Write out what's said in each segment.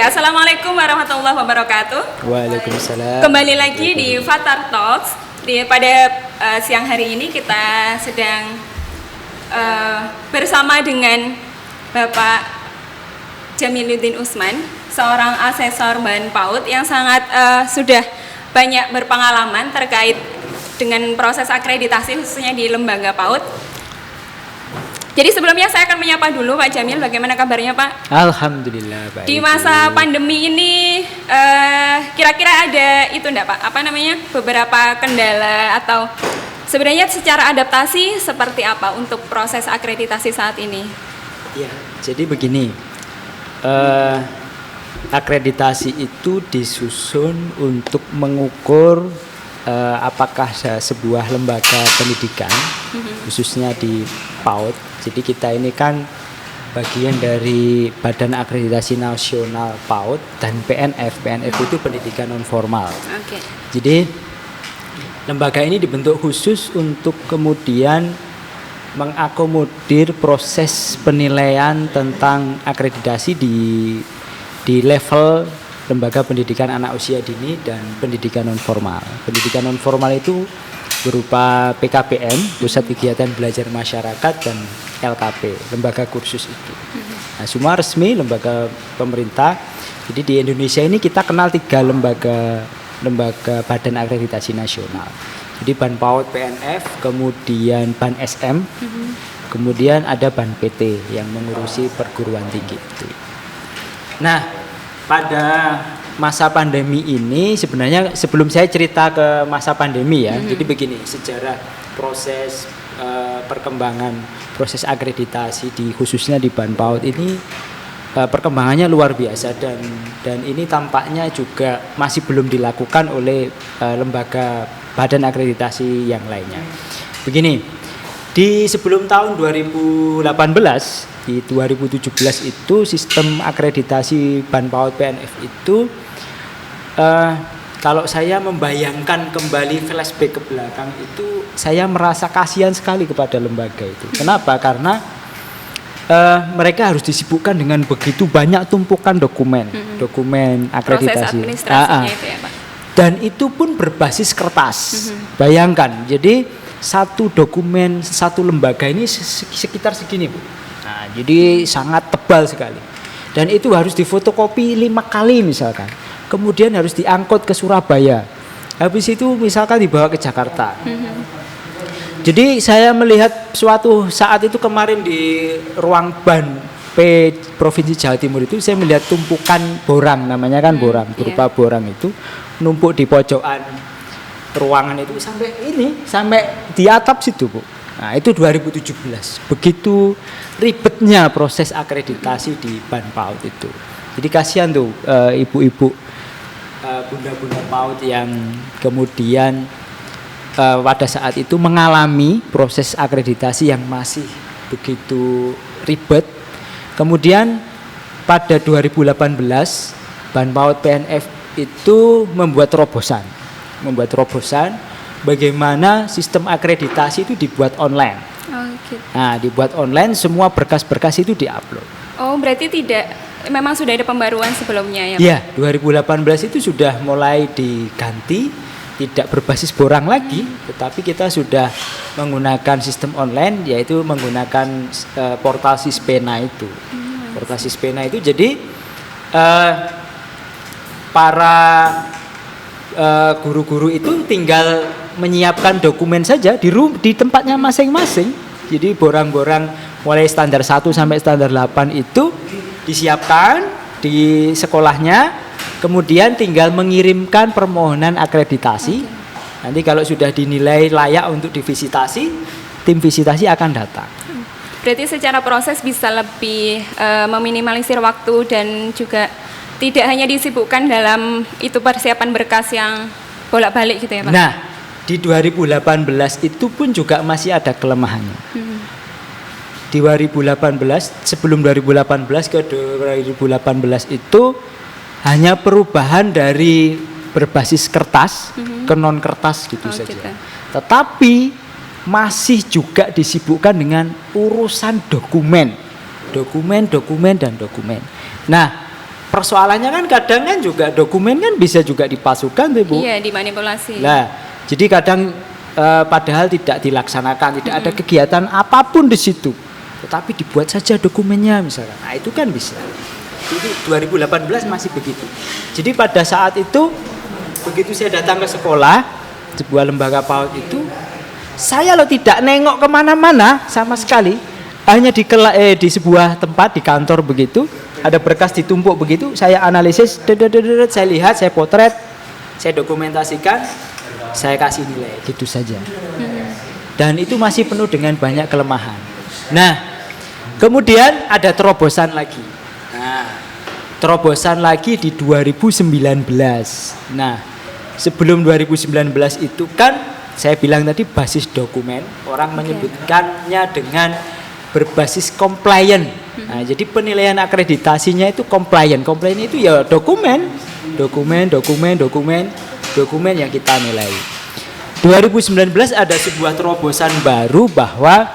Assalamualaikum warahmatullahi wabarakatuh. Waalaikumsalam. Kembali lagi di Fatar Talks. Pada siang hari ini kita sedang bersama dengan Bapak Jamiluddin Usman, seorang asesor bahan PAUD yang sangat sudah banyak berpengalaman terkait dengan proses akreditasi khususnya di lembaga PAUD. Jadi sebelumnya saya akan menyapa dulu Pak Jamil, bagaimana kabarnya Pak? Alhamdulillah baik. Di masa pandemi ini kira-kira ada itu enggak Pak? Beberapa kendala atau sebenarnya secara adaptasi seperti apa untuk proses akreditasi saat ini? Ya, jadi begini. Akreditasi itu disusun untuk mengukur apakah sebuah lembaga pendidikan khususnya di PAUD. Jadi kita ini kan bagian dari Badan Akreditasi Nasional PAUD dan PNF. PNF itu pendidikan non formal. Okay. Jadi lembaga ini dibentuk khusus untuk kemudian mengakomodir proses penilaian tentang akreditasi di level lembaga pendidikan anak usia dini dan pendidikan non formal. Pendidikan non formal itu berupa PKBM, Pusat Kegiatan Belajar Masyarakat, dan LKP, lembaga kursus itu. Nah, semua resmi lembaga pemerintah. Jadi di Indonesia ini kita kenal 3 lembaga Badan Akreditasi Nasional. Jadi BAN PAUD PNF, kemudian BAN SM, kemudian ada BAN PT yang mengurusi perguruan tinggi itu. Nah, pada masa pandemi ini sebenarnya sebelum saya cerita ke masa pandemi ya, jadi begini, sejarah proses perkembangan proses akreditasi khususnya di BAN PAUD ini perkembangannya luar biasa dan ini tampaknya juga masih belum dilakukan oleh lembaga badan akreditasi yang lainnya. Begini, di sebelum tahun 2018, di 2017 itu sistem akreditasi BAN PAUD PNF itu kalau saya membayangkan kembali flashback ke belakang itu, saya merasa kasihan sekali kepada lembaga itu. Kenapa? Karena mereka harus disibukkan dengan begitu banyak tumpukan dokumen akreditasi. Proses administrasinya itu ya Pak. Dan itu pun berbasis kertas. Bayangkan, jadi satu dokumen satu lembaga ini sekitar segini Bu. Nah, jadi sangat tebal sekali. Dan itu harus difotokopi 5 kali misalkan. Kemudian harus diangkut ke Surabaya. Habis itu misalkan dibawa ke Jakarta. Jadi saya melihat suatu saat itu kemarin di ruang BAN P Provinsi Jawa Timur itu, saya melihat tumpukan borang, namanya kan borang, berupa borang itu numpuk di pojokan ruangan itu sampai di atap situ Bu. Nah itu 2017. Begitu ribetnya proses akreditasi di BAN PAUD itu. Jadi kasihan tuh ibu-ibu, bunda-bunda PAUD yang kemudian pada saat itu mengalami proses akreditasi yang masih begitu ribet. Kemudian pada 2018 BAN PAUD PNF itu membuat terobosan bagaimana sistem akreditasi itu dibuat online. Gitu. Nah, dibuat online, semua berkas-berkas itu diupload. Oh, berarti memang sudah ada pembaruan sebelumnya ya Pak? Ya, 2018 itu sudah mulai diganti, tidak berbasis borang lagi, tetapi kita sudah menggunakan sistem online, yaitu menggunakan portal Sispena itu. Portal Sispena itu jadi para guru-guru itu tinggal menyiapkan dokumen saja di tempatnya masing-masing. Jadi borang-borang mulai standar 1 sampai standar 8 itu disiapkan di sekolahnya, kemudian tinggal mengirimkan permohonan akreditasi. Nanti kalau sudah dinilai layak untuk divisitasi, tim visitasi akan datang. Berarti secara proses bisa lebih meminimalisir waktu dan juga tidak hanya disibukkan dalam itu persiapan berkas yang bolak-balik gitu ya Pak? Nah, di 2018 itu pun juga masih ada kelemahannya. Di 2018, sebelum 2018 ke 2018 itu hanya perubahan dari berbasis kertas ke non kertas gitu saja. Gitu. Tetapi masih juga disibukkan dengan urusan dokumen. Nah, persoalannya kan kadang kan juga dokumen kan bisa juga dipalsukan tuh, Bu. Iya, dimanipulasi. Nah, jadi kadang padahal tidak dilaksanakan, tidak ada kegiatan apapun di situ, tetapi dibuat saja dokumennya misalnya. Nah, itu kan bisa. Jadi 2018 masih begitu. Jadi pada saat itu begitu saya datang ke sekolah, sebuah lembaga PAUD itu, saya tidak nengok kemana-mana sama sekali, hanya di sebuah tempat di kantor begitu, ada berkas ditumpuk begitu, saya analisis, saya lihat, saya potret, saya dokumentasikan, saya kasih nilai, gitu saja. Dan itu masih penuh dengan banyak kelemahan. Nah, kemudian ada terobosan lagi. Nah, terobosan lagi di 2019. Nah, sebelum 2019 itu kan saya bilang tadi basis dokumen, orang menyebutkannya dengan berbasis compliant. Nah, jadi penilaian akreditasinya itu compliant. Compliant itu ya dokumen yang kita nilai. 2019 ada sebuah terobosan baru bahwa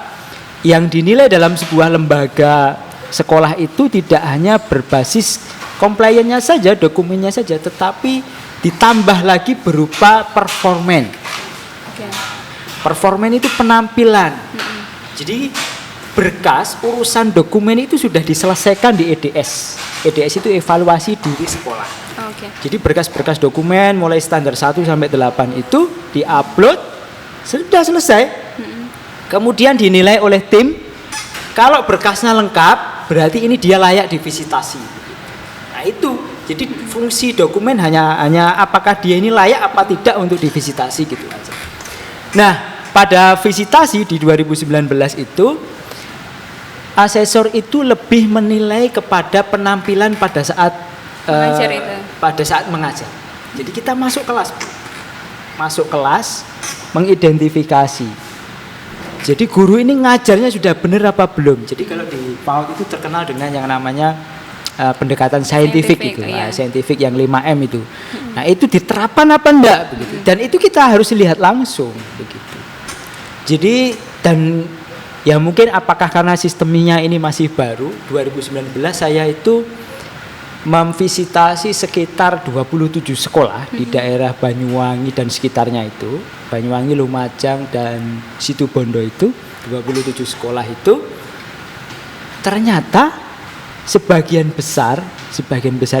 yang dinilai dalam sebuah lembaga sekolah itu tidak hanya berbasis compliance-nya saja, dokumennya saja, tetapi ditambah lagi berupa performan. Performan itu penampilan. Jadi berkas urusan dokumen itu sudah diselesaikan di EDS. EDS itu evaluasi diri sekolah. Jadi berkas-berkas dokumen mulai standar 1 sampai 8 itu diupload, sudah selesai. Kemudian dinilai oleh tim. Kalau berkasnya lengkap, berarti ini dia layak divisitasi. Nah, itu. Jadi fungsi dokumen hanya apakah dia ini layak apa tidak untuk divisitasi gitu aja. Nah, pada visitasi di 2019 itu asesor itu lebih menilai kepada penampilan pada saat mengajar. Jadi kita masuk kelas mengidentifikasi. Jadi guru ini ngajarnya sudah benar apa belum. Jadi kalau di PAUD itu terkenal dengan yang namanya pendekatan saintifik itu, iya. Saintifik yang 5M itu. Nah, itu diterapkan apa enggak begitu. Dan itu kita harus lihat langsung begitu. Jadi dan ya mungkin apakah karena sistemnya ini masih baru, 2019 saya itu memvisitasi sekitar 27 sekolah di daerah Banyuwangi dan sekitarnya itu, Banyuwangi, Lumajang dan Situbondo itu, 27 sekolah itu ternyata sebagian besar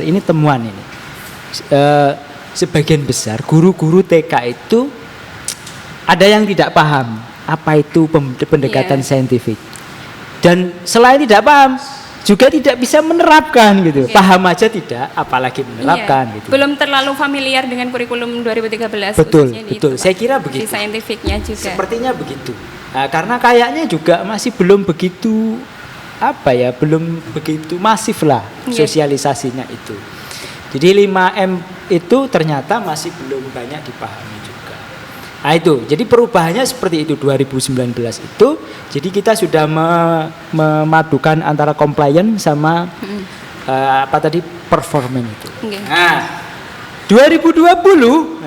ini temuan ini. Sebagian besar guru-guru TK itu ada yang tidak paham apa itu pendekatan saintifik. Dan selain tidak paham juga tidak bisa menerapkan gitu. Paham aja tidak, apalagi menerapkan gitu. Belum terlalu familiar dengan kurikulum 2013. Betul. Saya kira begitu. Di saintifiknya juga. Sepertinya begitu. Nah, karena kayaknya juga masih belum begitu belum begitu masif lah sosialisasinya itu. Jadi 5M itu ternyata masih belum banyak dipahami juga. Nah itu, jadi perubahannya seperti itu 2019 itu. Jadi kita sudah memadukan antara compliance sama performance itu. Nah, 2020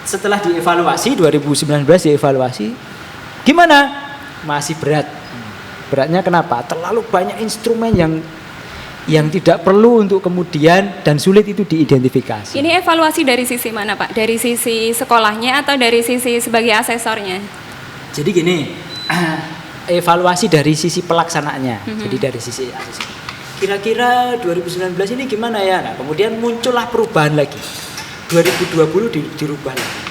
setelah dievaluasi 2019 dievaluasi gimana? Masih berat. Beratnya kenapa? Terlalu banyak instrumen yang tidak perlu untuk kemudian dan sulit itu diidentifikasi. Ini evaluasi dari sisi mana, Pak? Dari sisi sekolahnya atau dari sisi sebagai asesornya? Jadi gini, evaluasi dari sisi pelaksanaannya. Jadi dari sisi asesor. Kira-kira 2019 ini gimana ya? Nah, kemudian muncullah perubahan lagi. 2020 dirubah lagi.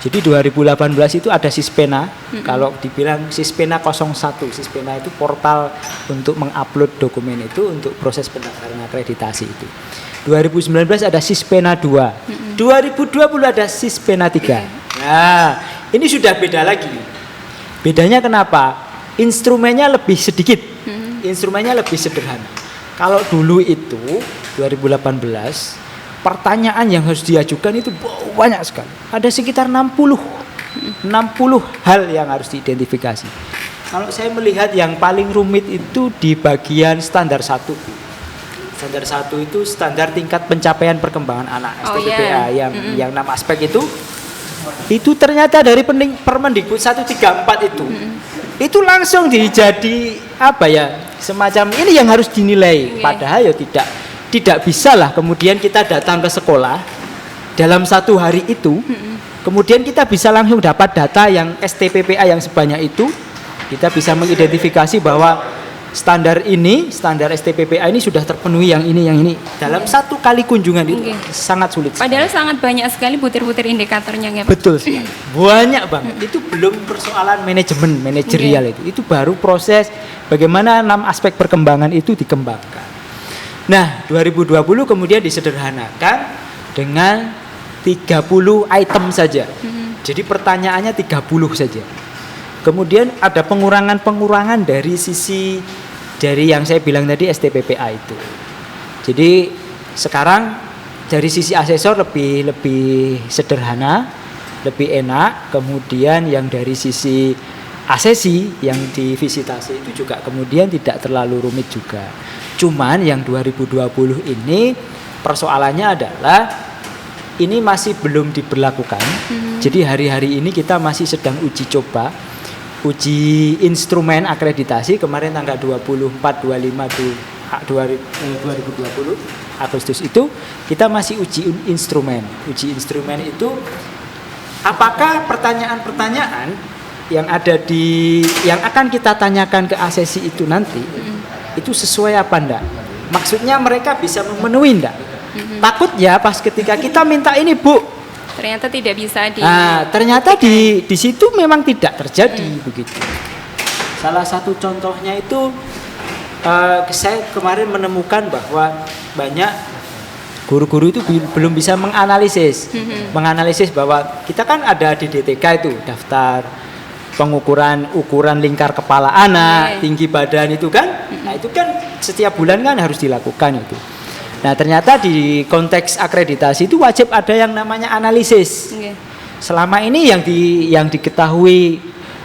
Jadi 2018 itu ada Sispena, kalau dibilang Sispena 01, Sispena itu portal untuk mengupload dokumen itu untuk proses pendaftaran akreditasi itu. 2019 ada Sispena 2, 2020 ada Sispena 3. Nah, ini sudah beda lagi. Bedanya kenapa? Instrumennya lebih sedikit, instrumennya lebih sederhana. Kalau dulu itu 2018 pertanyaan yang harus diajukan itu banyak sekali. Ada sekitar 60 hal yang harus diidentifikasi. Kalau saya melihat yang paling rumit itu di bagian standar 1. Standar 1 itu standar tingkat pencapaian perkembangan anak STPPA yang 6 aspek itu ternyata dari Permendikbud 134 itu langsung dijadi semacam ini yang harus dinilai. Padahal ya tidak bisa lah kemudian kita datang ke sekolah dalam satu hari itu, kemudian kita bisa langsung dapat data yang STPPA yang sebanyak itu, kita bisa mengidentifikasi bahwa standar STPPA ini sudah terpenuhi yang ini dalam satu kali kunjungan itu sangat sulit. Padahal sangat banyak sekali butir-butir indikatornya ya Pak. Betul sekali. Banyak banget. Itu belum persoalan manajemen, manajerial itu baru proses bagaimana 6 aspek perkembangan itu dikembangkan. Nah, 2020 kemudian disederhanakan dengan 30 item saja. Jadi pertanyaannya 30 saja. Kemudian ada pengurangan dari sisi dari yang saya bilang tadi STPPA itu. Jadi sekarang dari sisi asesor lebih sederhana, lebih enak. Kemudian yang dari sisi asesi yang divisitasi itu juga kemudian tidak terlalu rumit juga. Cuman yang 2020 ini persoalannya adalah ini masih belum diberlakukan. Jadi hari-hari ini kita masih sedang uji coba, uji instrumen akreditasi. Kemarin tanggal 24, 25 2020 Agustus itu kita masih uji instrumen. Uji instrumen itu apakah pertanyaan-pertanyaan yang ada yang akan kita tanyakan ke asesi itu nanti itu sesuai apa enggak? Maksudnya mereka bisa memenuhi enggak? Takut ya pas ketika kita minta ini Bu, ternyata tidak bisa ternyata di situ memang tidak terjadi begitu. Salah satu contohnya itu saya kemarin menemukan bahwa banyak guru-guru itu belum bisa menganalisis bahwa kita kan ada di DTK itu daftar ukuran lingkar kepala anak, tinggi badan itu kan. Nah, itu kan setiap bulan kan harus dilakukan itu. Nah, ternyata di konteks akreditasi itu wajib ada yang namanya analisis. Selama ini yang diketahui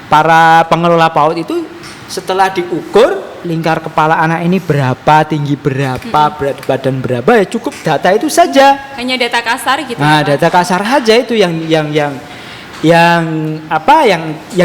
para pengelola PAUD itu setelah diukur lingkar kepala anak ini berapa, tinggi berapa, berat badan berapa, ya cukup data itu saja. Hanya data kasar gitu. Nah, data kasar saja itu yang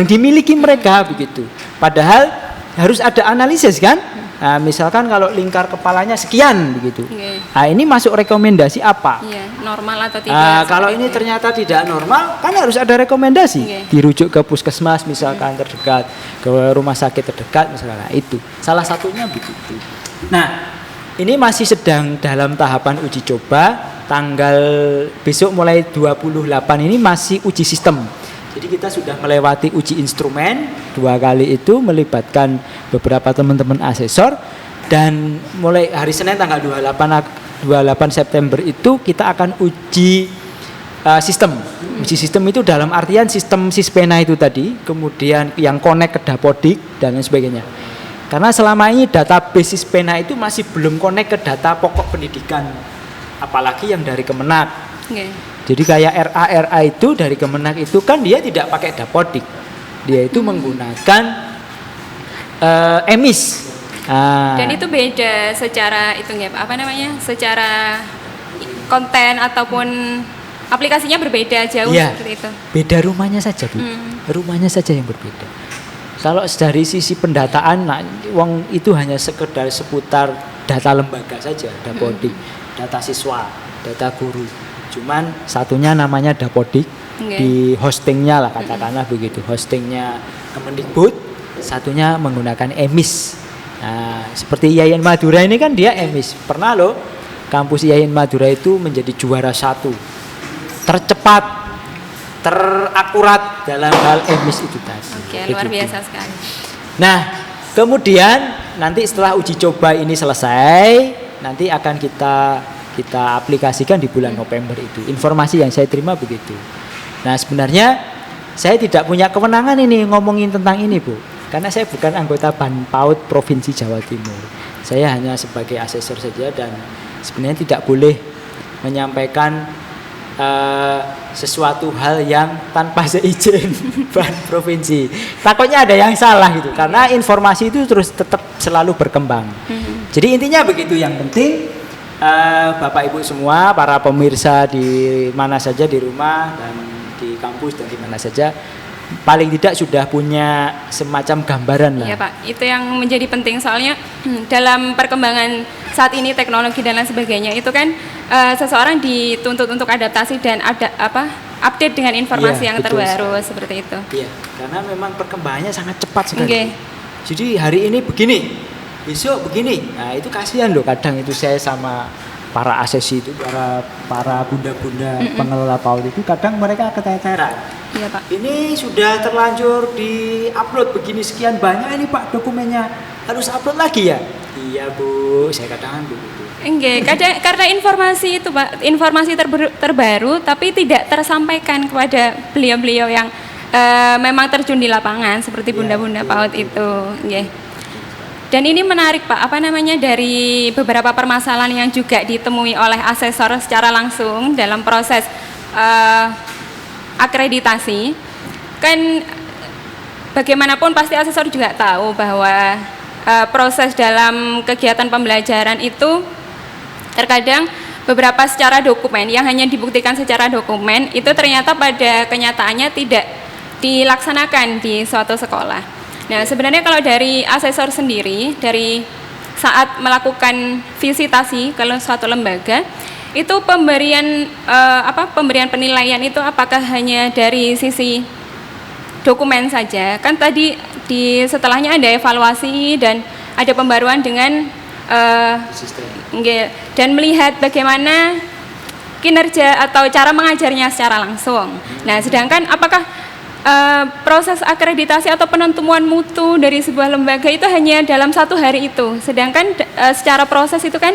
dimiliki mereka begitu. Padahal harus ada analisis kan? Nah, misalkan kalau lingkar kepalanya sekian begitu. Nah, ini masuk rekomendasi apa? Normal atau tidak? Kalau ini ternyata tidak normal, kan harus ada rekomendasi. Dirujuk ke puskesmas misalkan terdekat, ke rumah sakit terdekat misalkan. Nah, itu salah satunya begitu. Nah, ini masih sedang dalam tahapan uji coba. Tanggal besok mulai 28 ini masih uji sistem. Jadi kita sudah melewati uji instrumen 2 kali itu melibatkan beberapa teman-teman asesor, dan mulai hari Senin tanggal 28 September itu kita akan uji sistem. Uji sistem itu dalam artian sistem Sispena itu tadi, kemudian yang connect ke Dapodik dan lain sebagainya. Karena selama ini database Sispena itu masih belum connect ke data pokok pendidikan, apalagi yang dari Kemenak. Jadi kayak RA itu dari Kemenak itu kan dia tidak pakai Dapodik, dia itu menggunakan EMIS. Dan itu beda secara secara konten ataupun aplikasinya berbeda jauh seperti itu. Beda rumahnya saja Bu, rumahnya saja yang berbeda. Kalau dari sisi pendataan, wong itu hanya sekedar seputar data lembaga saja, Dapodik, data siswa, data guru. Cuman satunya namanya Dapodik, di hostingnya lah katakanlah begitu, hostingnya Kemendikbud, satunya menggunakan EMIS. Nah, seperti IAIN Madura ini kan dia EMIS. Pernah loh kampus IAIN Madura itu menjadi juara 1 tercepat, terakurat dalam hal EMIS itu tadi. Luar biasa sekali. Nah, kemudian nanti setelah uji coba ini selesai, nanti akan kita aplikasikan di bulan November itu. Informasi yang saya terima begitu. Nah, sebenarnya saya tidak punya kewenangan ini ngomongin tentang ini Bu, karena saya bukan anggota PAUD Provinsi Jawa Timur. Saya hanya sebagai asesor saja, dan sebenarnya tidak boleh menyampaikan sesuatu hal yang tanpa seizin PAUD Provinsi. Takutnya ada yang salah gitu, karena informasi itu terus tetap selalu berkembang. Jadi intinya begitu. Yang penting Bapak Ibu semua, para pemirsa di mana saja, di rumah dan di kampus dan di mana saja, paling tidak sudah punya semacam gambaran lah. Iya Pak, itu yang menjadi penting soalnya dalam perkembangan saat ini teknologi dan lain sebagainya itu kan seseorang dituntut untuk adaptasi dan update dengan informasi Iya, yang betul terbaru sekali. seperti itu. Iya, karena memang perkembangannya sangat cepat sekali. Oke. Jadi hari ini begini, besok begini. Nah itu kasihan loh kadang itu saya sama para asesi itu, para bunda-bunda pengelola PAUD itu kadang mereka keteteran. Iya Pak. Ini sudah terlanjur di upload begini sekian banyak ini Pak dokumennya, harus upload lagi ya? Iya Bu, saya katakan begitu. Enggak, karena informasi itu Pak, informasi terbaru tapi tidak tersampaikan kepada beliau-beliau yang memang terjun di lapangan seperti bunda-bunda PAUD itu. Enggak. Dan ini menarik Pak, dari beberapa permasalahan yang juga ditemui oleh asesor secara langsung dalam proses akreditasi. Kan bagaimanapun pasti asesor juga tahu bahwa proses dalam kegiatan pembelajaran itu terkadang beberapa secara dokumen yang hanya dibuktikan secara dokumen itu ternyata pada kenyataannya tidak dilaksanakan di suatu sekolah. Nah, sebenarnya kalau dari asesor sendiri, dari saat melakukan visitasi ke suatu lembaga, itu pemberian penilaian itu apakah hanya dari sisi dokumen saja? Kan tadi setelahnya ada evaluasi dan ada pembaruan dengan dan melihat bagaimana kinerja atau cara mengajarnya secara langsung. Nah, sedangkan apakah proses akreditasi atau penentuan mutu dari sebuah lembaga itu hanya dalam 1 hari itu, sedangkan secara proses itu kan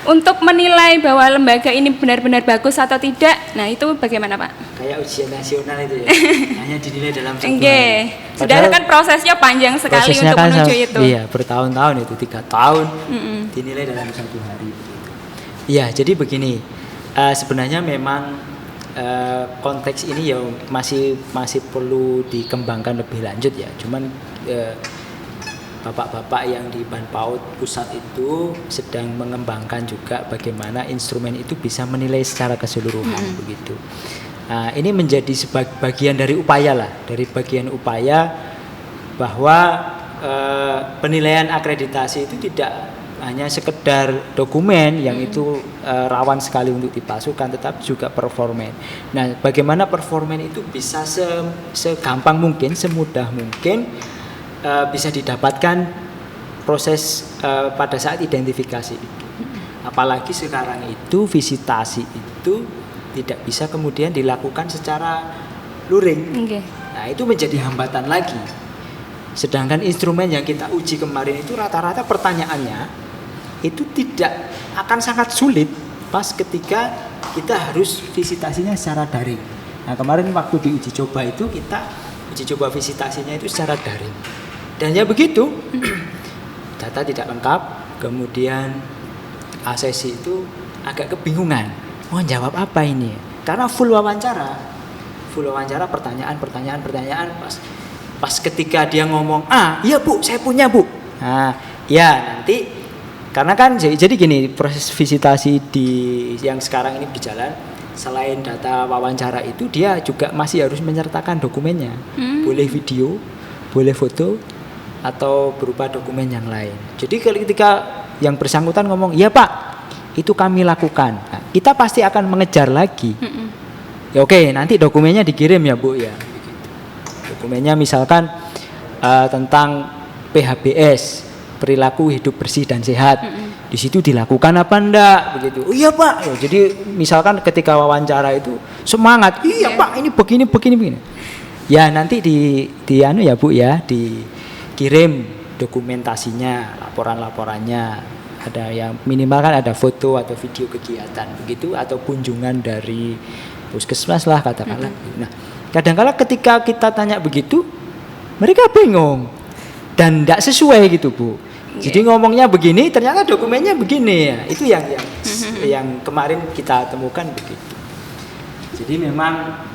untuk menilai bahwa lembaga ini benar-benar bagus atau tidak, nah itu bagaimana Pak? Kayak ujian nasional itu ya, hanya dinilai dalam 1 Oke, hari. padahal kan prosesnya panjang sekali prosesnya untuk kan menuju itu. Iya, bertahun-tahun itu 3 tahun dinilai dalam 1 hari. Iya, jadi begini, sebenarnya memang konteks ini ya masih perlu dikembangkan lebih lanjut ya. Cuman bapak-bapak yang di Banpaud pusat itu sedang mengembangkan juga bagaimana instrumen itu bisa menilai secara keseluruhan begitu. Nah, ini menjadi bagian dari upaya bahwa penilaian akreditasi itu tidak hanya sekedar dokumen yang itu rawan sekali untuk dipalsukan, tetapi juga performen. Nah, bagaimana performen itu bisa segampang mungkin, semudah mungkin bisa didapatkan proses pada saat identifikasi itu. Apalagi sekarang itu visitasi itu tidak bisa kemudian dilakukan secara luring. Okay. Nah, itu menjadi hambatan lagi. Sedangkan instrumen yang kita uji kemarin itu rata-rata pertanyaannya itu tidak akan sangat sulit pas ketika kita harus visitasinya secara daring. Nah, kemarin waktu di uji coba itu kita uji coba visitasinya itu secara daring. Dan ya begitu, data tidak lengkap, kemudian asesi itu agak kebingungan, mau jawab apa ini? Karena full wawancara pertanyaan, pas ketika dia ngomong, iya Bu, saya punya Bu. Nah, ya nanti, karena kan jadi gini, proses visitasi yang sekarang ini berjalan, selain data wawancara itu dia juga masih harus menyertakan dokumennya, boleh video, boleh foto, atau berupa dokumen yang lain. Jadi ketika yang bersangkutan ngomong, iya Pak, itu kami lakukan. Nah, kita pasti akan mengejar lagi. Ya oke, nanti dokumennya dikirim ya Bu ya. Dokumennya misalkan tentang PHBS, perilaku hidup bersih dan sehat. Di situ dilakukan apa enggak begitu. Oh iya Pak. Ya, jadi misalkan ketika wawancara itu semangat, iya Pak, ini begini. Ya nanti di ya Bu ya, dikirim dokumentasinya, laporannya. Ada yang minimal kan ada foto atau video kegiatan begitu, atau kunjungan dari puskesmas lah katakanlah. Nah, kadang-kala ketika kita tanya begitu, mereka bingung dan tidak sesuai gitu Bu. Jadi ngomongnya begini, ternyata dokumennya begini ya. Itu yang kemarin kita temukan begitu. Jadi memang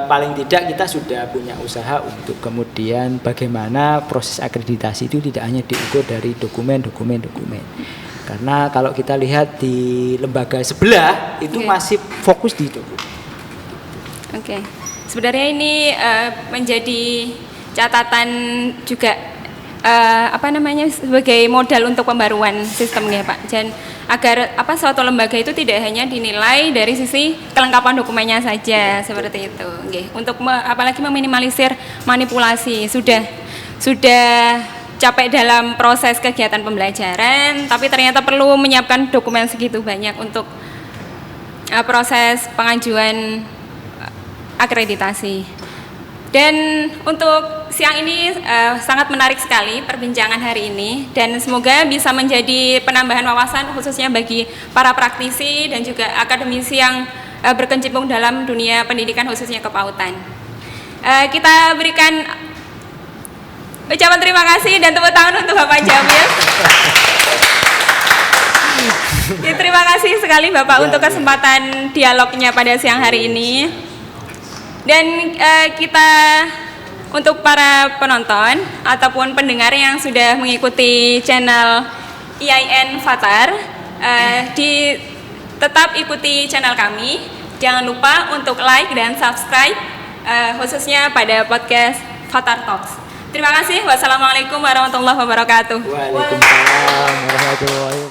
paling tidak kita sudah punya usaha untuk kemudian bagaimana proses akreditasi itu tidak hanya diukur dari dokumen. Karena kalau kita lihat di lembaga sebelah itu masih fokus di dokumen. Oke. Sebenarnya ini menjadi catatan juga sebagai modal untuk pembaruan sistemnya Pak. Dan agar suatu lembaga itu tidak hanya dinilai dari sisi kelengkapan dokumennya saja seperti itu. Untuk apalagi meminimalisir manipulasi sudah capek dalam proses kegiatan pembelajaran, tapi ternyata perlu menyiapkan dokumen segitu banyak untuk proses pengajuan akreditasi. Dan untuk siang ini sangat menarik sekali perbincangan hari ini, dan semoga bisa menjadi penambahan wawasan khususnya bagi para praktisi dan juga akademisi yang berkecimpung dalam dunia pendidikan khususnya kepautan. Kita berikan ucapan terima kasih dan tepuk tangan untuk Bapak Jamil. Ya, terima kasih sekali Bapak untuk kesempatan dialognya pada siang hari ini. Dan kita untuk para penonton ataupun pendengar yang sudah mengikuti channel IAIN Fathar, tetap ikuti channel kami. Jangan lupa untuk like dan subscribe khususnya pada podcast Fathar Talks. Terima kasih. Wassalamualaikum warahmatullahi wabarakatuh. Waalaikumsalam warahmatullahi wabarakatuh.